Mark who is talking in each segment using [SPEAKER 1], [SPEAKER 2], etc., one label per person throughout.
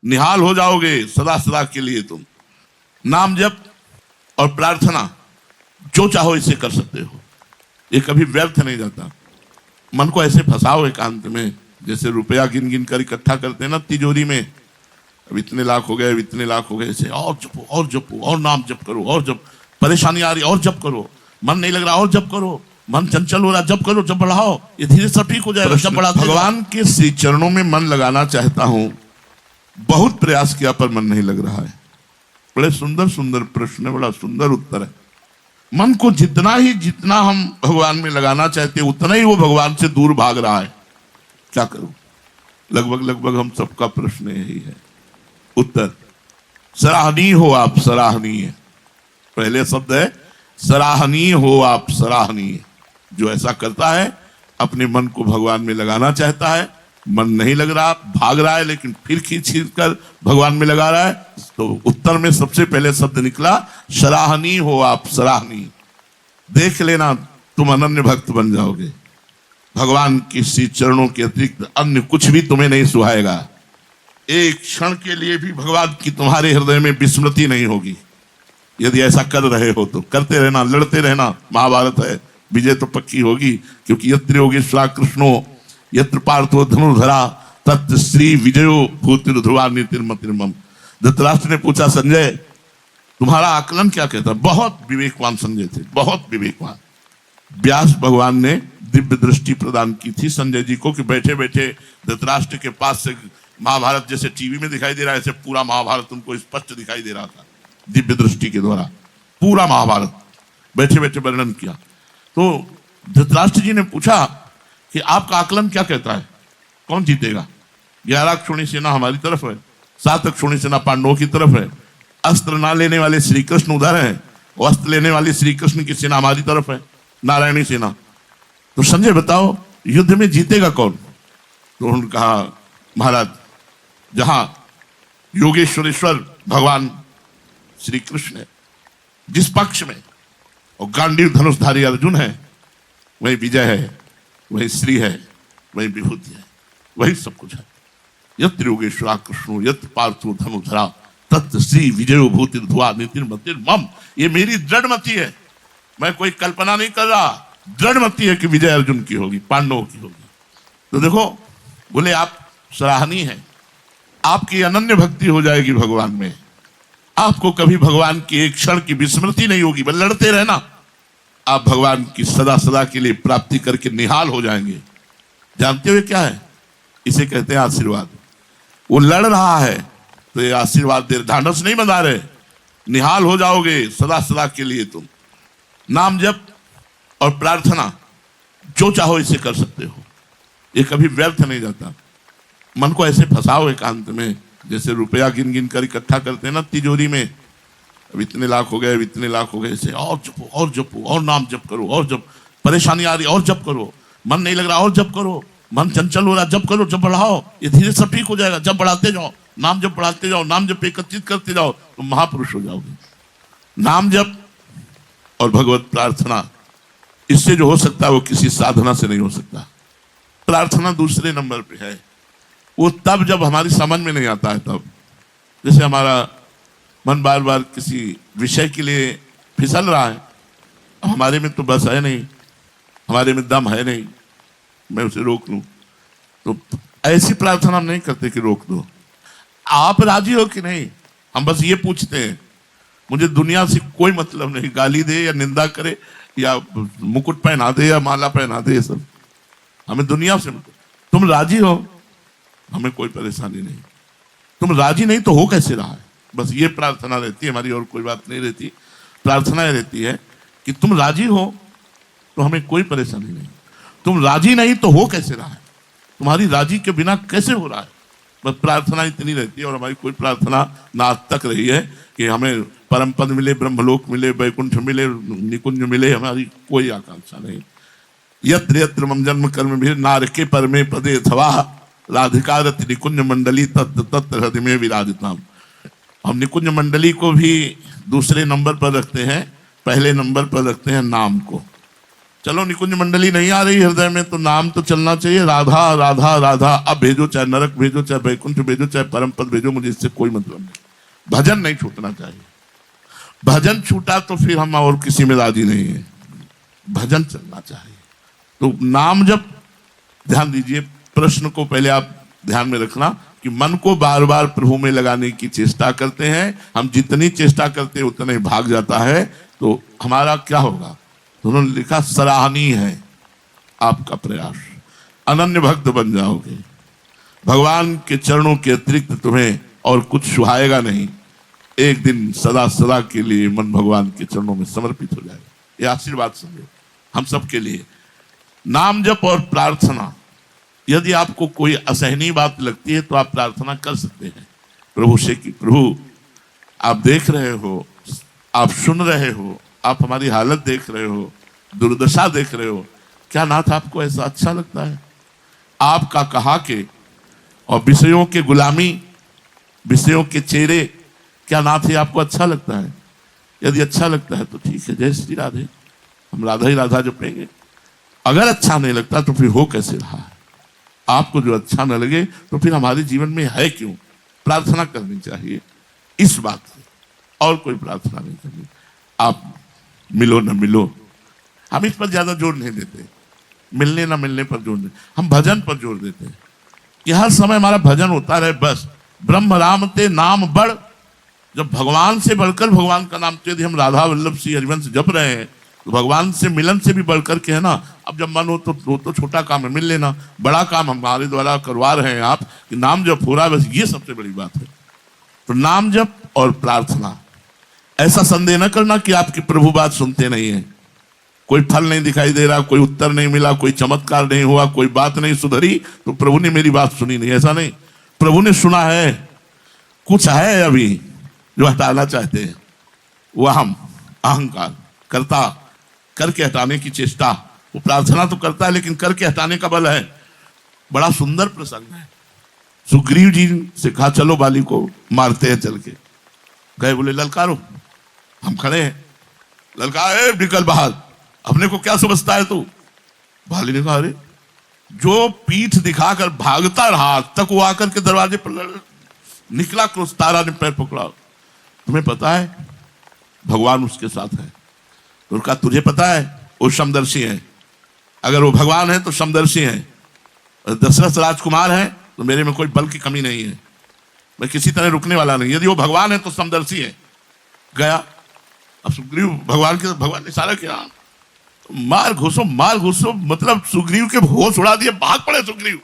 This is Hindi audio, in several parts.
[SPEAKER 1] निहाल हो जाओगे सदा सदा के लिए तुम। नाम जप और प्रार्थना जो चाहो इसे कर सकते हो, ये कभी व्यर्थ नहीं जाता। मन को ऐसे फंसाओ एकांत में, जैसे रुपया गिन गिन कर इकट्ठा करते हैं ना तिजोरी में, अब इतने लाख हो गए, अब इतने लाख हो गए, ऐसे और जपो और जपो और नाम जप करो और जप। परेशानी आ रही और जप करो, मन नहीं लग रहा और जप करो, मन चंचल हो रहा जप करो, जब बढ़ाओ, ये धीरे सब ठीक हो जाएगा। जब बढ़ा भगवान के श्री चरणों में मन लगाना चाहता हूं, बहुत प्रयास किया पर मन नहीं लग रहा है। बड़े सुंदर सुंदर प्रश्न है, बड़ा सुंदर उत्तर है। मन को जितना हम भगवान में लगाना चाहते हैं उतना ही वो भगवान से दूर भाग रहा है। क्या करूं? लगभग हम सबका प्रश्न यही है। उत्तर, सराहनीय हो आप, सराहनीय। पहले शब्द है सराहनीय हो आप, सराहनीय। जो ऐसा करता है, अपने मन को भगवान में लगाना चाहता है, मन नहीं लग रहा, भाग रहा है, लेकिन फिर खींच कर भगवान में लगा रहा है, तो उत्तर में सबसे पहले शब्द निकला सराहनीय हो आप, सराहनीय। देख लेना तुम अनन्य भक्त बन जाओगे। भगवान के श्री चरणों के अतिरिक्त अन्य कुछ भी तुम्हें नहीं सुहाएगा। एक क्षण के लिए भी भगवान की तुम्हारे हृदय में विस्मृति नहीं होगी। यदि ऐसा कर रहे हो तो करते रहना, लड़ते रहना। महाभारत है, विजय तो पक्की होगी, क्योंकि यत्र योगेश्वरा कृष्णो यत्र पार्थो धनुर्धरा तत्र श्री विजयो भूतिर ध्रुवा नीतिर्मतिर्मम। धृतराष्ट्र ने पूछा, संजय तुम्हारा आकलन क्या कहता? बहुत विवेकवान संजय थे, बहुत विवेकवान। व्यास भगवान ने दिव्य दृष्टि प्रदान की थी संजय जी को, कि बैठे बैठे धृतराष्ट्र के पास से महाभारत जैसे टीवी में दिखाई दे रहा है, ऐसे पूरा महाभारत उनको स्पष्ट दिखाई दे रहा था। दिव्य दृष्टि के द्वारा पूरा महाभारत बैठे बैठे वर्णन किया। तो धृतराष्ट्र जी ने पूछा कि आपका आकलन क्या कहता है, कौन जीतेगा? 11 अक्षौणी सेना हमारी तरफ है, 7 अक्षौणी सेना पांडवों की तरफ है। अस्त्र ना लेने वाले श्री कृष्ण उधर है, और अस्त्र लेने वाली श्री कृष्ण की सेना हमारी तरफ है, नारायणी सेना। तो संजय बताओ युद्ध में जीतेगा कौन? तो उन्होंने कहा, महाराज जहां योगेश्वरेश्वर भगवान श्री कृष्ण है जिस पक्ष में, और गांडीव धनुषधारी अर्जुन है, वही विजय है, वही श्री है, वही विभूति है, वही सब कुछ है। यत्र योगेश्वरा कृष्णो यत्र पार्थो धनुर्धरा तत्र श्री विजयो भूतिर ध्रुवा नीतिर्मतिर्मम। ये मेरी दृढ़ मति है, मैं कोई कल्पना नहीं कर रहा, दृढ़ मति है कि विजय अर्जुन की होगी, पांडवों की होगी। तो देखो, बोले आप सराहनीय हैं, आपकी अनन्य भक्ति हो जाएगी भगवान में, आपको कभी भगवान की एक क्षण की विस्मृति नहीं होगी, बस लड़ते रहना, आप भगवान की सदा सदा के लिए प्राप्ति करके निहाल हो जाएंगे। जानते हुए क्या है? इसे कहते हैं आशीर्वाद। वो लड़ रहा है तो ये आशीर्वाद दे, ढांढस नहीं बंधा रहे। निहाल हो जाओगे सदा सदा के लिए तुम। नाम जप और प्रार्थना जो चाहो इसे कर सकते हो, ये कभी व्यर्थ नहीं जाता। मन को ऐसे फंसाओ एकांत में, जैसे रुपया गिन गिन कर इकट्ठा करते हैं ना तिजोरी में, अब इतने लाख हो गए, अब इतने लाख हो गए, ऐसे और जपो और जपो और नाम जप करो और जप। परेशानी आ रही और जप करो, मन नहीं लग रहा और जप करो, मन चंचल हो रहा जप करो, जब बढ़ाओ, ये धीरे सब ठीक हो जाएगा। जब बढ़ाते जाओ, नाम जप बढ़ाते जाओ, नाम जप एकत्रित करते जाओ, तो महापुरुष हो जाओगे। नाम जप और भगवत प्रार्थना, इससे जो हो सकता है वो किसी साधना से नहीं हो सकता। प्रार्थना दूसरे नंबर पे है, वो तब जब हमारी समझ में नहीं आता है तब। जैसे हमारा मन बार बार किसी विषय के लिए फिसल रहा है, हमारे में तो बस है नहीं, हमारे में दम है नहीं, मैं उसे रोक लूं। तो ऐसी प्रार्थना हम नहीं करते कि रोक दो। आप राजी हो कि नहीं, हम बस ये पूछते हैं। मुझे दुनिया से कोई मतलब नहीं, गाली दे या निंदा करे या मुकुट पहना दे या माला पहना दे, ये सब हमें दुनिया से मतलब। तुम राजी हो, हमें कोई परेशानी नहीं। तुम राजी नहीं तो हो कैसे रहा है, बस ये प्रार्थना रहती है हमारी, और कोई बात नहीं रहती। प्रार्थना रहती है कि तुम राजी हो तो हमें कोई परेशानी नहीं, तुम राजी नहीं तो हो कैसे रहा है, तुम्हारी राजी के बिना कैसे हो रहा है, बस प्रार्थना इतनी रहती है। और हमारी कोई प्रार्थना ना आज तक रही है कि हमें परम पद मिले, ब्रह्मलोक मिले, वैकुंठ मिले, निकुंज मिले, हमारी कोई आकांक्षा नहीं। यत्र यत्र मम जन्म कर्म भी नारके परमे पदे अथवा राधिकारत निकुंज मंडली तत्र तत्र हृदय में विराजिताम। हम निकुंज मंडली को भी दूसरे नंबर पर रखते हैं, पहले नंबर पर रखते हैं नाम को। चलो निकुंज मंडली नहीं आ रही हृदय में, तो नाम तो चलना चाहिए, राधा राधा राधा। अब भेजो, चाहे नरक भेजो, चाहे वैकुंठ भेजो, चाहे परम पद भेजो, मुझे इससे कोई मतलब नहीं। भजन नहीं छूटना चाहिए। भजन छूटा तो फिर हम और किसी में राजी नहीं है, भजन चलना चाहिए। तो नाम जब, ध्यान दीजिए, प्रश्न को पहले आप ध्यान में रखना कि मन को बार बार प्रभु में लगाने की चेष्टा करते हैं हम। जितनी चेष्टा करते हैं उतना ही भाग जाता है, तो हमारा क्या होगा? तो उन्होंने लिखा, सराहनीय है आपका प्रयास, अनन्य भक्त बन जाओगे। भगवान के चरणों के अतिरिक्त तुम्हें और कुछ सुहाएगा नहीं। एक दिन सदा सदा के लिए मन भगवान के चरणों में समर्पित हो जाएगा। ये आशीर्वाद समझो हम सबके लिए। नाम जप और प्रार्थना, यदि आपको कोई असहनीय बात लगती है तो आप प्रार्थना कर सकते हैं प्रभु से कि प्रभु आप देख रहे हो, आप सुन रहे हो, आप हमारी हालत देख रहे हो, दुर्दशा देख रहे हो, क्या नाथ आपको ऐसा अच्छा लगता है? आपका कहा के और विषयों के गुलामी, विषयों के चेहरे, क्या नाथ ही आपको अच्छा लगता है? यदि अच्छा लगता है तो ठीक है, जय श्री राधे, हम राधा ही राधा जपेंगे। अगर अच्छा नहीं लगता तो फिर हो कैसे रहा है? आपको जो अच्छा न लगे तो फिर हमारे जीवन में है क्यों? प्रार्थना करनी चाहिए इस बात की, और कोई प्रार्थना नहीं करनी। आप मिलो न मिलो, हम इस पर ज्यादा जोर नहीं देते, मिलने न मिलने पर जोर देते, हम भजन पर जोर देते हैं कि हर समय हमारा भजन होता रहे। बस ब्रह्म राम ते नाम बढ़, जब भगवान से बढ़कर भगवान का नाम, यदि हम राधा वल्लभ श्री हरिवंश जप रहे हैं तो भगवान से मिलन से भी बढ़कर के है ना। अब जब मन हो तो छोटा काम है, मिल लेना, बड़ा काम हमारे द्वारा करवा रहे हैं आप कि नाम जप हो रहा है, बस ये सबसे बड़ी बात है। तो नाम जप और प्रार्थना, ऐसा संदेह न करना कि आपकी प्रभु बात सुनते नहीं है, कोई फल नहीं दिखाई दे रहा, कोई उत्तर नहीं मिला, कोई चमत्कार नहीं हुआ, कोई बात नहीं सुधरी तो प्रभु ने मेरी बात सुनी नहीं। ऐसा नहीं, प्रभु ने सुना है। कुछ है अभी जो हटाना चाहते हैं, वह हम अहंकार करता करके हटाने की चेष्टा। वो प्रार्थना तो करता है लेकिन करके हटाने का बल है। बड़ा सुंदर प्रसंग है। सुग्रीव जी से कहा चलो बाली को मारते हैं, चल के गए, बोले ललकारो, हम खड़े हैं, ललकार, निकल बाहर, अपने को क्या समझता है तू? बाली ने कहा अरे, जो पीठ दिखाकर भागता रहा तक वो आकर के दरवाजे पर निकला, क्रोध, तारा ने पैर पकड़ा, तुम्हें पता है भगवान उसके साथ है? तो कहा तुझे पता है वो समदर्शी है, अगर वो भगवान है तो समदर्शी है, दशरथ राजकुमार है तो मेरे में कोई बल की कमी नहीं है, मैं किसी तरह रुकने वाला नहीं, यदि वो भगवान है तो समदर्शी है। गया, अब सुग्रीव भगवान ने इशारा किया, मार घुसो मार घुसो, मतलब सुग्रीव के होश उड़ा दिए, भाग पड़े सुग्रीव,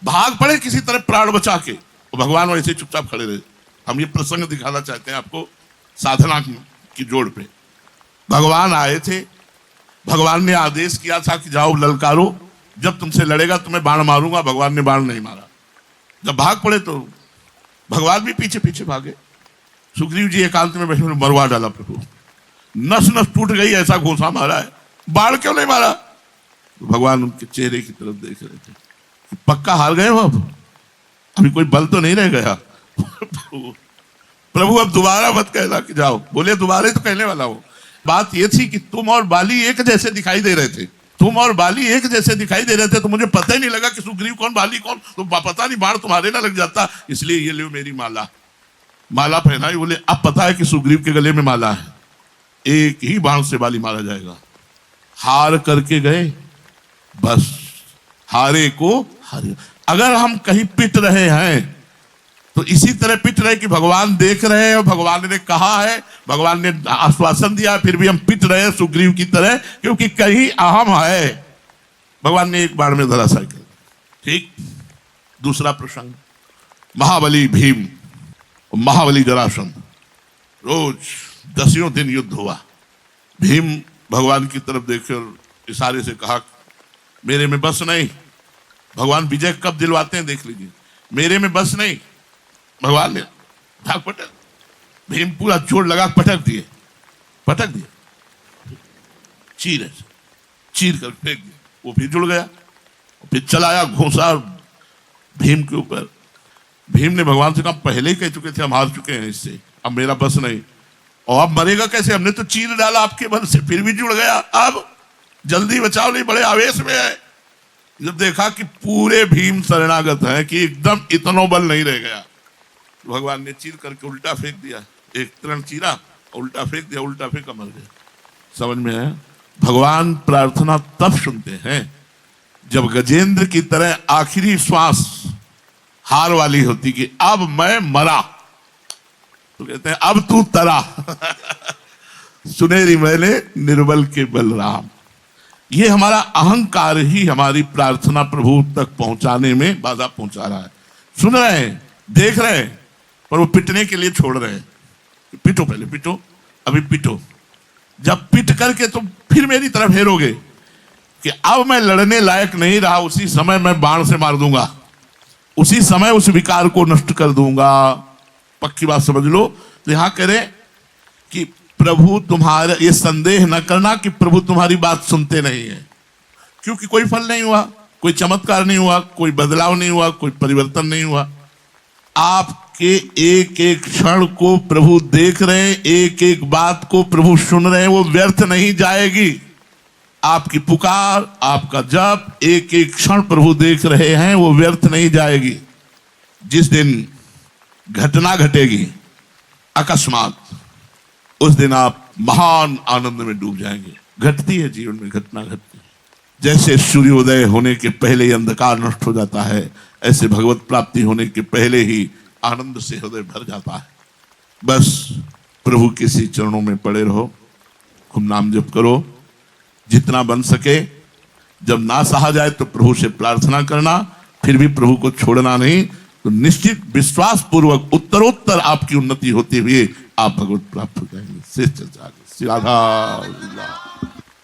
[SPEAKER 1] भाग पड़े किसी तरह प्राण बचा के। भगवान वैसे चुपचाप खड़े रहे। हम ये प्रसंग दिखाना चाहते हैं आपको साधना की जोड़ पे। भगवान आए थे, भगवान ने आदेश किया था कि जाओ ललकारो, जब तुमसे लड़ेगा तुम्हें बाण मारूंगा। भगवान ने बाण नहीं मारा। जब भाग पड़े तो भगवान भी पीछे पीछे भागे। सुग्रीव जी एकांत में बैठे मरवा डाला प्रभु, नस नस टूट गई, ऐसा घोंसा मारा है, बाण क्यों नहीं मारा? तो भगवान उनके चेहरे की तरफ देख रहे थे कि पक्का हार गए हो, अब अभी कोई बल तो नहीं रह गया। प्रभु अब दोबारा मत कहना कि जाओ। बोले दोबारा तो कहने वाला हूं। बात यह थी कि तुम और बाली एक जैसे दिखाई दे रहे थे, तुम और बाली एक जैसे दिखाई दे रहे थे, तो मुझे पता ही नहीं लगा कि सुग्रीव कौन बाली कौन, तो पता नहीं बाण तुम्हारे ना लग जाता, इसलिए ये लो मेरी माला, माला पहनाई। बोले अब पता है कि सुग्रीव के गले में माला है, एक ही बाण से बाली मारा जाएगा। हार करके गए, बस हारे को हारे। अगर हम कहीं पिट रहे हैं तो इसी तरह पिट रहे कि भगवान देख रहे हैं और भगवान ने कहा है, भगवान ने आश्वासन दिया, फिर भी हम पिट रहे हैं सुग्रीव की तरह, क्योंकि कहीं अहम है। भगवान ने एक बार में धराशायी कर दिया। ठीक। दूसरा प्रसंग, महाबली भीम और महाबली जरासंध, रोज 10 दिन युद्ध हुआ। भीम भगवान की तरफ देखकर इशारे से कहा मेरे में बस नहीं। भगवान विजय कब दिलवाते हैं देख लीजिए, मेरे में बस नहीं। भगवान ने भाग पटक, भीम पूरा जोर लगा पटक दिए, चीर कर फेंक दिया, वो भी जुड़ गया। फिर चलाया घोंसा भीम के ऊपर। भीम ने भगवान से कहा पहले ही कह चुके थे हम हार चुके हैं इससे, अब मेरा बस नहीं, और अब मरेगा कैसे, हमने तो चीर डाला आपके बल से, फिर भी जुड़ गया। अब जल्दी बचाओ नहीं, बड़े आवेश में है। जब देखा कि पूरे भीम शरणागत हैं कि एकदम इतना बल नहीं रह गया, तो भगवान ने चीर करके उल्टा फेंक दिया। एक तरण चीरा, उल्टा फेंक दिया, उल्टा फेंका, मर गया। समझ में है? भगवान प्रार्थना तब सुनते हैं जब गजेंद्र की तरह आखिरी श्वास हार वाली होती कि अब मैं मरा, तो कहते हैं अब तू तरा। सुनेरी मैंने निर्बल के बलराम। ये हमारा अहंकार ही हमारी प्रार्थना प्रभु तक पहुंचाने में बाधा पहुंचा रहा है। सुन रहे हैं, देख रहे हैं, पर वो पिटने के लिए छोड़ रहे हैं। पिटो, पहले पिटो, अभी पिटो। जब पिट करके तुम फिर मेरी तरफ हेरोगे कि अब मैं लड़ने लायक नहीं रहा, उसी समय मैं बाण से मार दूंगा, उसी समय उस विकार को नष्ट कर दूंगा। पक्की बात समझ लो। तो यहां कह रहे कि प्रभु तुम्हारा, ये संदेह न करना कि प्रभु तुम्हारी बात सुनते नहीं है, क्योंकि कोई फल नहीं हुआ, कोई चमत्कार नहीं हुआ, कोई बदलाव नहीं हुआ, कोई परिवर्तन नहीं हुआ। आपके एक एक क्षण को प्रभु देख रहे हैं, एक एक बात को प्रभु सुन रहे हैं, वो व्यर्थ नहीं जाएगी। आपकी पुकार, आपका जप, एक एक क्षण प्रभु देख रहे हैं, वो व्यर्थ नहीं जाएगी। जिस दिन घटना घटेगी अकस्मात, उस दिन आप महान आनंद में डूब जाएंगे। घटती है जीवन में, घटना घटती है। जैसे सूर्योदय होने के पहले ही अंधकार नष्ट हो जाता है, ऐसे भगवत प्राप्ति होने के पहले ही आनंद से हृदय भर जाता है। बस प्रभु के सी चरणों में पड़े रहो, खूब नाम जप करो जितना बन सके। जब ना सहा जाए तो प्रभु से प्रार्थना करना, फिर भी प्रभु को छोड़ना नहीं, तो निश्चित विश्वास पूर्वक उत्तरोत्तर आपकी उन्नति होती हुई आप भगवत प्राप्त हो जाएंगे। शेष चर्चा आगे। श्री राधा।